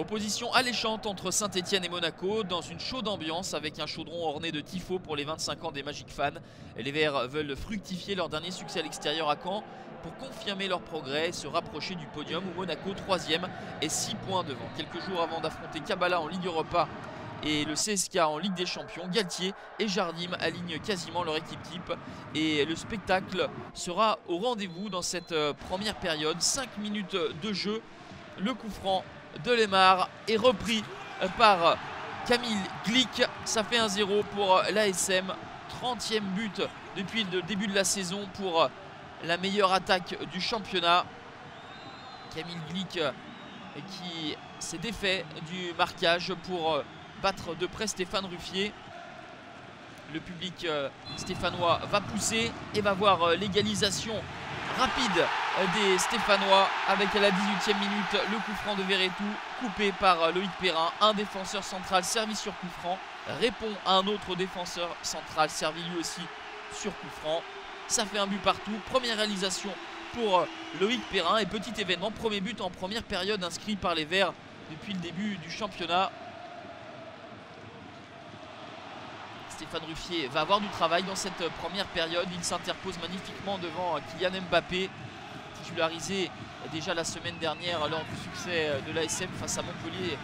Opposition alléchante entre Saint-Etienne et Monaco dans une chaude ambiance avec un chaudron orné de tifos pour les 25 ans des Magic Fans. Les Verts veulent fructifier leur dernier succès à l'extérieur à Caen pour confirmer leur progrès et se rapprocher du podium où Monaco 3e est 6 points devant. Quelques jours avant d'affronter Kabbalah en Ligue Europa et le CSK en Ligue des Champions, Galtier et Jardim alignent quasiment leur équipe type et le spectacle sera au rendez-vous dans cette première période. 5 minutes de jeu, le coup franc de Lemar est repris par Camille Glick. Ça fait 1-0 pour l'ASM. 30e but depuis le début de la saison pour la meilleure attaque du championnat. Camille Glick qui s'est défait du marquage pour battre de près Stéphane Ruffier. Le public stéphanois va pousser et va voir l'égalisation rapide des Stéphanois avec à la 18e minute le coup franc de Verretou coupé par Loïc Perrin. Un défenseur central servi sur coup franc répond à un autre défenseur central servi lui aussi sur coup franc. Ça fait un but partout. Première réalisation pour Loïc Perrin et petit événement, premier but en première période inscrit par les Verts depuis le début du championnat. Stéphane Ruffier va avoir du travail dans cette première période. Il s'interpose magnifiquement devant Kylian Mbappé, titularisé déjà la semaine dernière lors du succès de l'ASM face à Montpellier.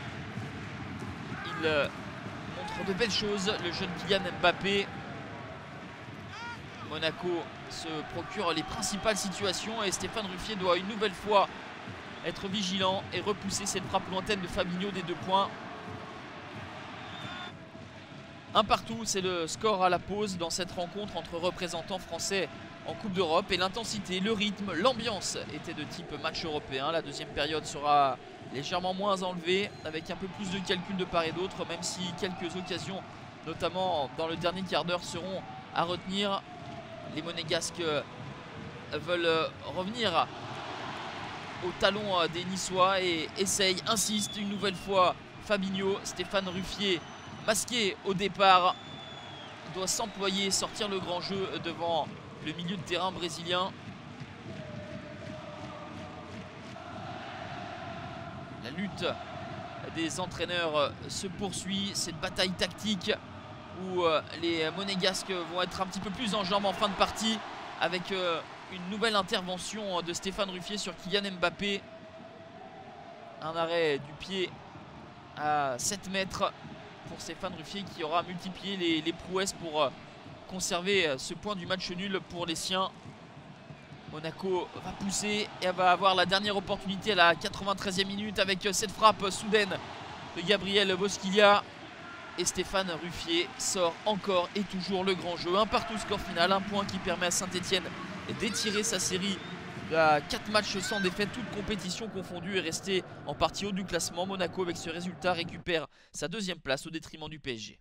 Il montre de belles choses, le jeune Kylian Mbappé. Monaco se procure les principales situations et Stéphane Ruffier doit une nouvelle fois être vigilant et repousser cette frappe lointaine de Fabinho des 2 points. Un partout, c'est le score à la pause dans cette rencontre entre représentants français en Coupe d'Europe. Et l'intensité, le rythme, l'ambiance étaient de type match européen. La deuxième période sera légèrement moins enlevée avec un peu plus de calcul de part et d'autre, même si quelques occasions, notamment dans le dernier quart d'heure, seront à retenir. Les Monégasques veulent revenir au talon des Niçois et essayent, insistent une nouvelle fois Fabinho. Stéphane Ruffier, masqué au départ, doit s'employer, sortir le grand jeu devant le milieu de terrain brésilien. La lutte des entraîneurs se poursuit, cette bataille tactique où les Monégasques vont être un petit peu plus en jambes en fin de partie avec une nouvelle intervention de Stéphane Ruffier sur Kylian Mbappé. Un arrêt du pied à 7 mètres pour Stéphane Ruffier qui aura multiplié les prouesses pour conserver ce point du match nul pour les siens. Monaco va pousser et va avoir la dernière opportunité à la 93e minute avec cette frappe soudaine de Gabriel Bosquilla. Et Stéphane Ruffier sort encore et toujours le grand jeu. Un partout, score final, un point qui permet à Saint-Etienne d'étirer sa série à 4 matchs sans défaite, toutes compétitions confondues, et rester en partie haut du classement. Monaco avec ce résultat récupère sa 2e place au détriment du PSG.